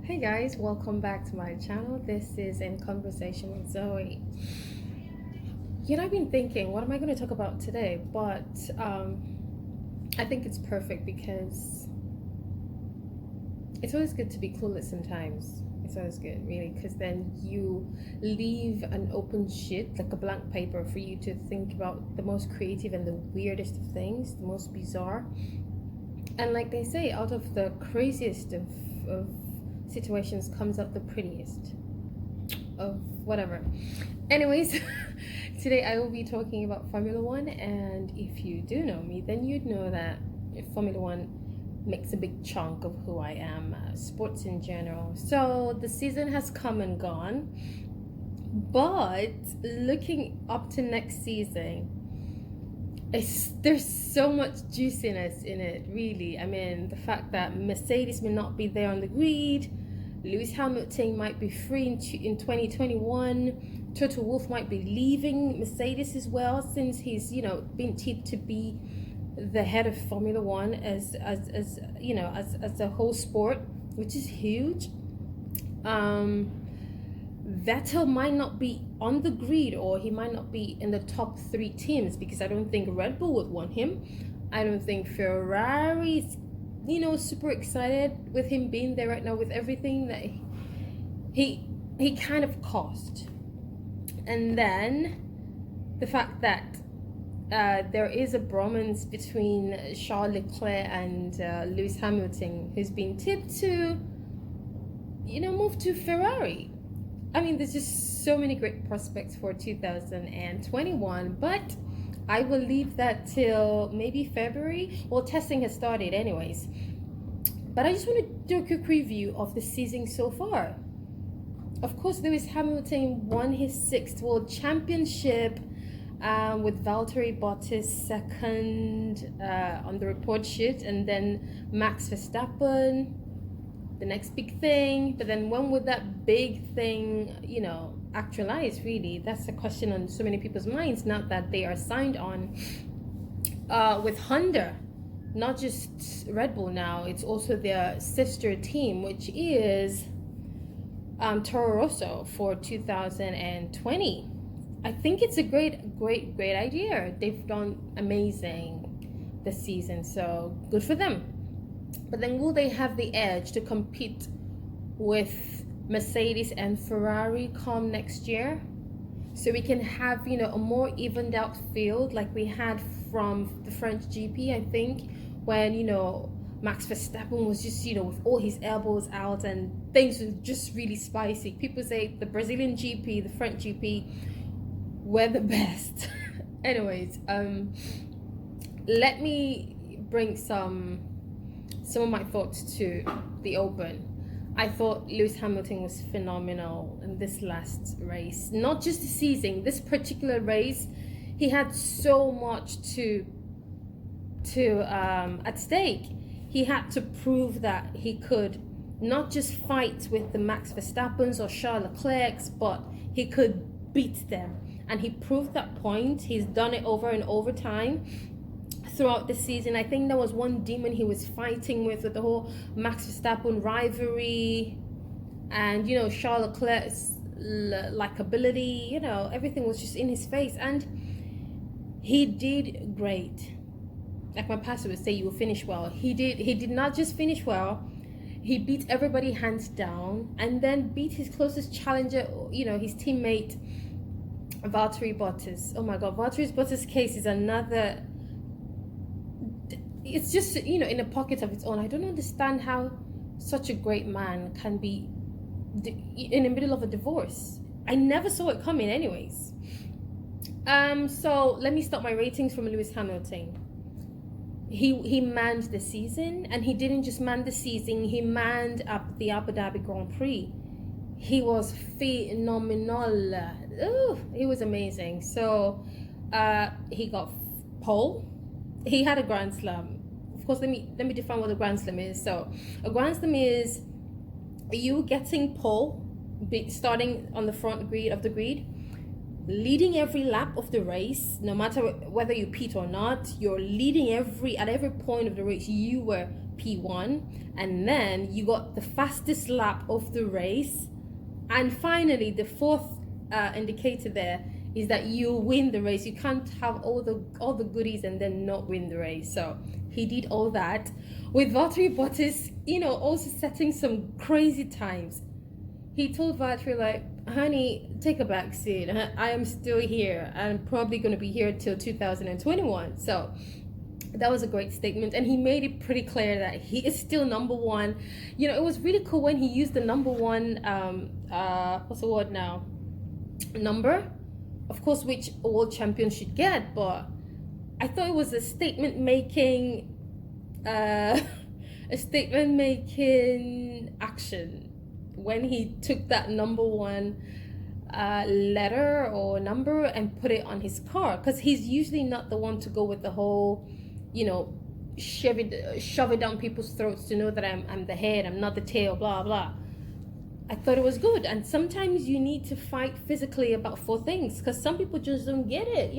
Hey guys, welcome back to my channel. This is In Conversation with Zoe. I've been thinking, what am I going to talk about today? But I think it's perfect because it's always good to be clueless sometimes. It's always good, really, because then you leave an open sheet, like a blank paper, for you to think about the most creative and the weirdest of things, the most bizarre. And like they say, out of the craziest of situations comes up the prettiest of whatever. Anyways, today I will be talking about Formula One, and if you do know me, then you'd know that Formula One makes a big chunk of who I am, sports in general. So the season has come and gone, but looking up to next season, there's so much juiciness in it, really. I mean, the fact that Mercedes may not be there on the grid, Lewis Hamilton might be free in 2021, Toto Wolff might be leaving Mercedes as well, since he's been tipped to be the head of Formula One as a whole sport, which is huge. Vettel might not be on the grid, or he might not be in the top 3 teams, because I don't think Red Bull would want him. I don't think Ferrari's super excited with him being there right now, with everything that he kind of cost. And then the fact that there is a bromance between Charles Leclerc and Lewis Hamilton, who's been tipped to move to Ferrari. I mean, there's just so many great prospects for 2021, but I will leave that till maybe February. Well, testing has started anyways. But I just want to do a quick review of the season so far. Of course, Lewis Hamilton won his 6th World Championship with Valteri Bottas second on the report sheet, and then Max Verstappen, the next big thing. But then when would that big thing actualize, really? That's a question on so many people's minds, now that they are signed on with Honda, not just Red Bull now. It's also their sister team, which is Toro Rosso for 2020. I think it's a great idea. They've done amazing this season, so good for them. But then will they have the edge to compete with Mercedes and Ferrari come next year? So we can have, a more evened out field like we had from the French GP, I think, when, Max Verstappen was just, with all his elbows out and things were just really spicy. People say the Brazilian GP, the French GP were the best. Anyways, let me bring some of my thoughts to the open. I thought Lewis Hamilton was phenomenal in this last race. Not just the season, this particular race, he had so much to at stake. He had to prove that he could not just fight with the Max Verstappens or Charles Leclerc's, but he could beat them. And he proved that point. He's done it over and over time throughout the season. I think there was one demon he was fighting with the whole Max Verstappen rivalry, and Charles Leclerc's likability. Everything was just in his face, and he did great. Like my pastor would say, you will finish well. He did not just finish well, he beat everybody hands down, and then beat his closest challenger, his teammate Valtteri Bottas. Oh my god, Valtteri Bottas' case is another. It's just, in a pocket of its own. I don't understand how such a great man can be in the middle of a divorce. I never saw it coming anyways. So let me start my ratings from Lewis Hamilton. He manned the season, and he didn't just man the season, he manned up the Abu Dhabi Grand Prix. He was phenomenal. Ooh, he was amazing. So he got pole. He had a Grand Slam. Of course, let me define what a Grand Slam is. So a Grand Slam is you getting pole, starting on the front grid of the grid, leading every lap of the race, no matter whether you pit or not. You're leading at every point of the race. You were P1, and then you got the fastest lap of the race, and finally the fourth indicator there is that you win the race. You can't have all the goodies and then not win the race. So he did all that, with Valtteri Bottas, also setting some crazy times. He told Valtteri, like, honey, take a back seat. I am still here. I'm probably going to be here till 2021. So that was a great statement, and he made it pretty clear that he is still number one. It was really cool when he used the number one what's the word now, number, of course, which a world champion should get. But I thought it was a statement making action when he took that number one letter or number and put it on his car, because he's usually not the one to go with the whole shove it down people's throats to know that I'm the head, I'm not the tail, blah blah. I thought it was good. And sometimes you need to fight physically about 4 things, because some people just don't get it,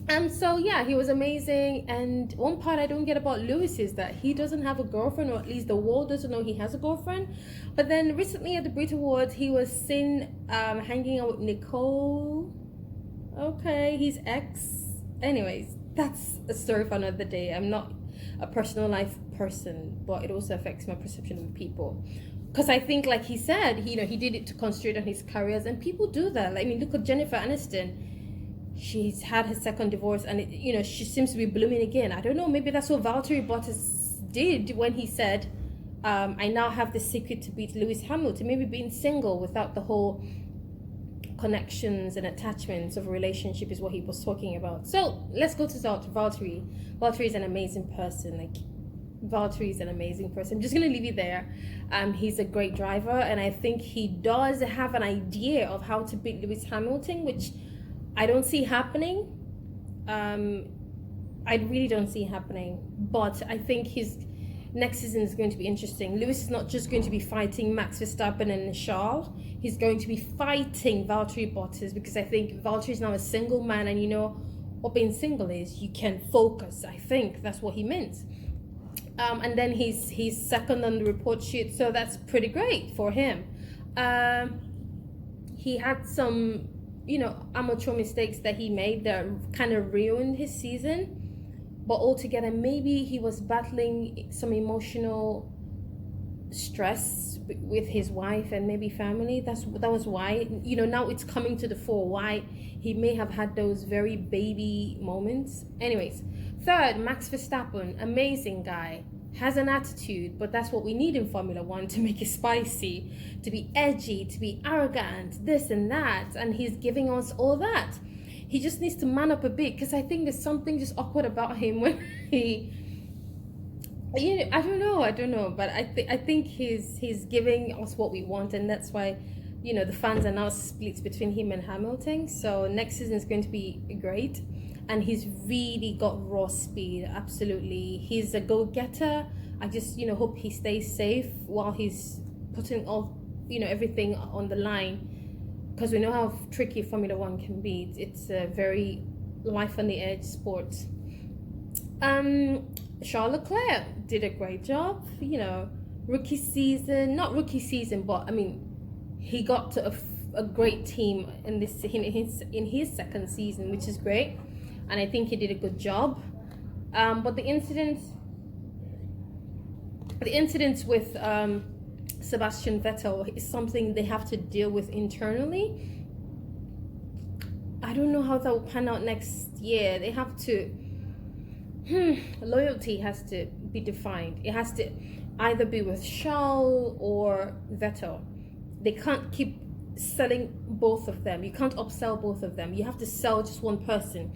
And so yeah, he was amazing. And one part I don't get about Lewis is that he doesn't have a girlfriend, or at least the world doesn't know he has a girlfriend. But then recently at the Brit Awards, he was seen hanging out with Nicole. Okay, his ex. Anyways, that's a story for another day. I'm not a personal life person, but it also affects my perception of people. Because I think, like he said, he did it to concentrate on his careers, and people do that. Like, I mean, look at Jennifer Aniston. She's had her second divorce, and she seems to be blooming again. I don't know, maybe that's what Valtteri Bottas did when he said, I now have the secret to beat Lewis Hamilton. Maybe being single without the whole connections and attachments of a relationship is what he was talking about. So let's go to Valtteri. Valtteri is an amazing person. Valtteri is an amazing person. I'm just gonna leave you there. He's a great driver, and I think he does have an idea of how to beat Lewis Hamilton, which I don't see happening. I really don't see happening. But I think his next season is going to be interesting. Lewis is not just going to be fighting Max Verstappen and Charles. He's going to be fighting Valtteri Bottas, because I think Valtteri is now a single man, and what being single is, you can focus. I think that's what he meant. And then he's second on the report sheet, so that's pretty great for him. He had some amateur mistakes that he made that kind of ruined his season, but altogether maybe he was battling some emotional stress with his wife and maybe family. That was why, now it's coming to the fore why he may have had those very baby moments. Anyways, third, Max Verstappen, amazing guy, has an attitude, but that's what we need in Formula One, to make it spicy, to be edgy, to be arrogant, this and that, and he's giving us all that. He just needs to man up a bit, because I think there's something just awkward about him when he, I don't know, but I think he's giving us what we want, and that's why, the fans are now split between him and Hamilton. So next season is going to be great. And he's really got raw speed, absolutely. He's a go-getter. I just, hope he stays safe while he's putting all, everything on the line. Because we know how tricky Formula One can be. It's a very life-on-the-edge sport. Charles Leclerc did a great job. Rookie season, not rookie season, but, I mean, he got to a great team in his second season, which is great. And I think he did a good job. But the incidents with Sebastian Vettel is something they have to deal with internally. I don't know how that will pan out next year. They have to, loyalty has to be defined. It has to either be with Charles or Vettel. They can't keep selling both of them. You can't upsell both of them. You have to sell just one person.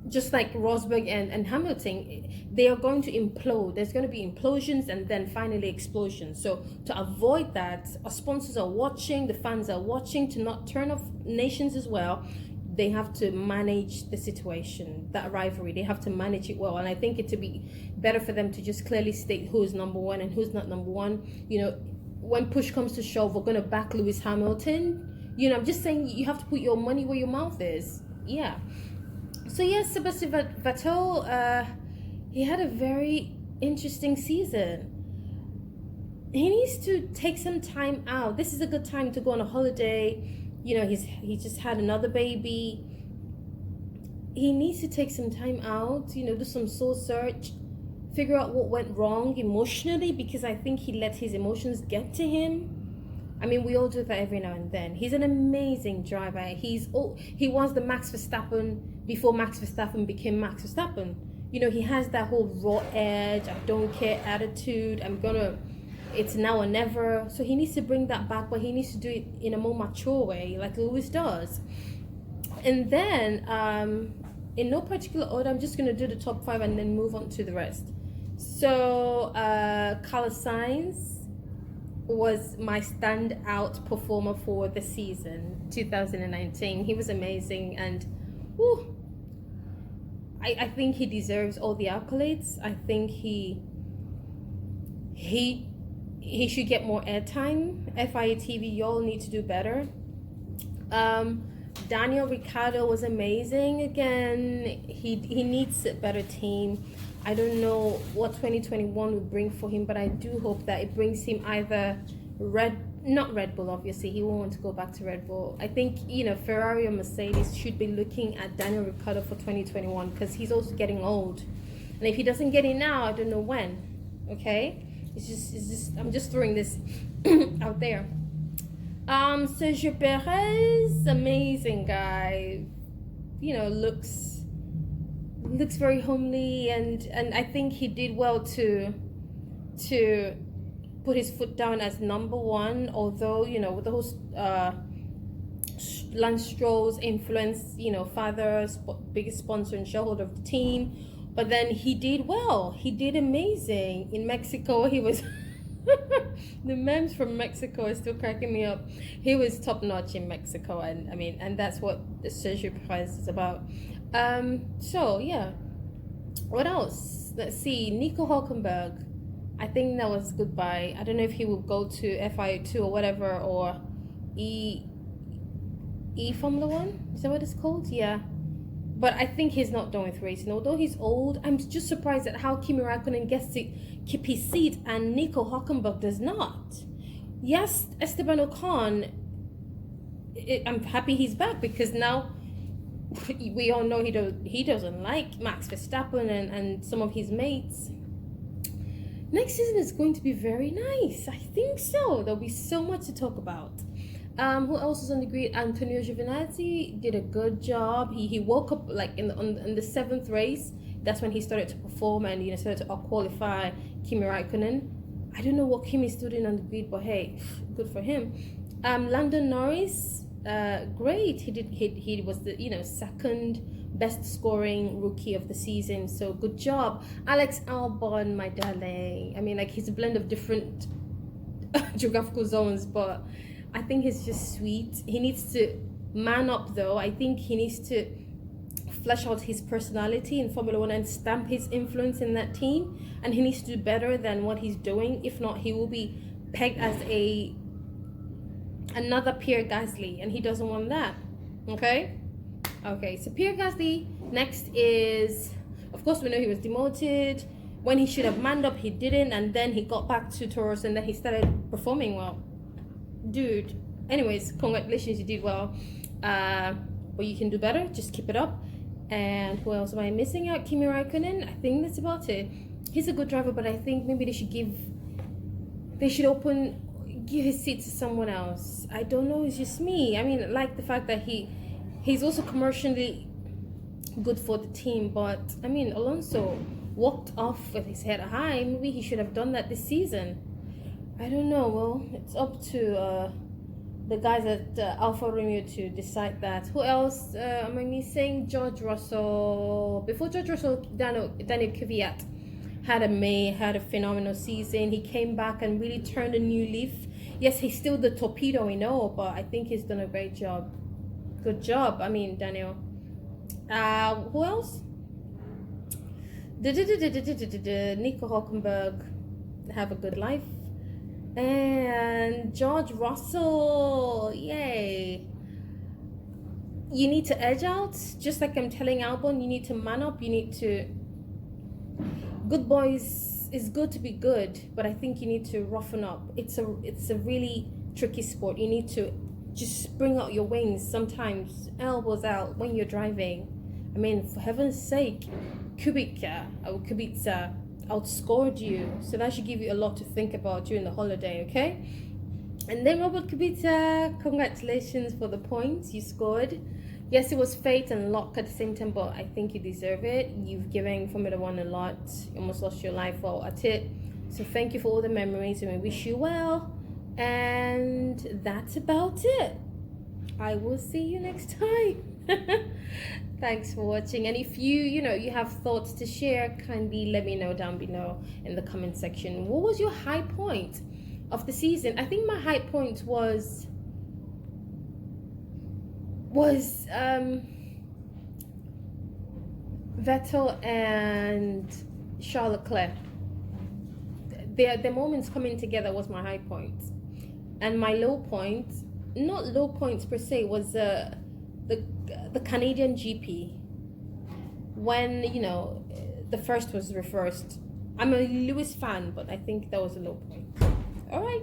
Just like Rosberg and Hamilton, they are going to implode. There's going to be implosions and then finally explosions. So to avoid that, our sponsors are watching, the fans are watching, to not turn off nations as well. They have to manage the situation, that rivalry. They have to manage it well. And I think it to be better for them to just clearly state who's number one and who's not number one. When push comes to shove, we're going to back Lewis Hamilton. I'm just saying you have to put your money where your mouth is. Yeah. So yes, Sebastian Vettel, he had a very interesting season. He needs to take some time out. This is a good time to go on a holiday. He just had another baby. He needs to take some time out, do some soul search, figure out what went wrong emotionally, because I think he let his emotions get to him. I mean, we all do that every now and then. He's an amazing driver. He was the Max Verstappen before Max Verstappen became Max Verstappen. He has that whole raw edge, I don't care attitude. It's now or never. So he needs to bring that back, but he needs to do it in a more mature way, like Lewis does. And then, in no particular order, I'm just going to do the top 5 and then move on to the rest. So, Carlos Sainz was my standout performer for the season 2019. He was amazing, and I think he deserves all the accolades. I think he should get more airtime. FIA TV, y'all need to do better. Daniel Ricciardo was amazing again. He needs a better team. I don't know what 2021 will bring for him, but I do hope that it brings him either not Red Bull, obviously. He won't want to go back to Red Bull. I think, Ferrari or Mercedes should be looking at Daniel Ricciardo for 2021, because he's also getting old. And if he doesn't get it now, I don't know when. Okay? It's just I'm just throwing this out there. Sergio Perez, amazing guy. Looks very homely, and I think he did well to put his foot down as number one, although with the whole Lance Stroll's influence, father, biggest sponsor and shareholder of the team, but then he did well. He did amazing in Mexico. He was the memes from Mexico are still cracking me up. He was top notch in Mexico, and that's what the Sergio Perez is about. So yeah, what else? Let's see. Nico Hulkenberg, I think that was goodbye. I don't know if he will go to FIA2 or whatever, or E Formula 1, is that what it's called? Yeah, but I think he's not done with racing. Although he's old, I'm just surprised at how Kimi Raikkonen gets to keep his seat and Nico Hulkenberg does not. Yes, Esteban Ocon, I'm happy he's back, because now we all know he doesn't like Max Verstappen and some of his mates. Next season is going to be very nice. I think so. There'll be so much to talk about. Who else was on the grid? Antonio Giovinazzi did a good job. He woke up like in the 7th race. That's when he started to perform and started to qualify Kimi Raikkonen. I don't know what Kimi's doing on the grid, but hey, good for him. Lando Norris, great. He was the second best scoring rookie of the season, so good job. Alex Albon, my darling. I mean, like, he's a blend of different geographical zones, but I think he's just sweet. He needs to man up, though. I think he needs to flesh out his personality in Formula 1 and stamp his influence in that team, and he needs to do better than what he's doing. If not, he will be pegged as another Pierre Gasly, and he doesn't want that. Okay, so Pierre Gasly. Next is, of course, we know he was demoted. When he should have manned up, he didn't, and then he got back to Taurus, and then he started performing well. Dude, anyways, congratulations, you did well. But you can do better, just keep it up. And who else am I missing out? Kimi Raikkonen, I think that's about it. He's a good driver, but I think maybe they should give his seat to someone else. I don't know, it's just me. I mean, I like the fact that he's also commercially good for the team, but I mean, Alonso walked off with his head high. Maybe he should have done that this season. I don't know. Well, it's up to the guys at Alfa Romeo to decide that. Who else am I missing? George Russell. Before George Russell, Daniel Kvyat had a phenomenal season. He came back and really turned a new leaf. Yes, he's still the torpedo, we know, but I think he's done a great job. Good job. I mean, Daniel. Who else? Nico Hulkenberg, have a good life. And George Russell, yay. You need to edge out, just like I'm telling Albon, you need to man up, you need to... Good boys, it's good to be good, but I think you need to roughen up. It's a really tricky sport. You need to just bring out your wings sometimes, elbows out when you're driving. I mean, for heaven's sake, Kubica outscored you, so that should give you a lot to think about during the holiday, okay? And then Robert Kubica, congratulations for the points you scored. Yes, it was fate and luck at the same time, but I think you deserve it. You've given Formula One a lot. You almost lost your life all at it. So thank you for all the memories, and we wish you well. And that's about it. I will see you next time. Thanks for watching. And if you have thoughts to share, kindly let me know down below in the comment section. What was your high point of the season? I think my high point was Vettel and Charles Leclerc. The moments coming together was my high point. And my low point, not low points per se, was the Canadian GP, when the first was reversed. I'm a Lewis fan, but I think that was a low point. All right.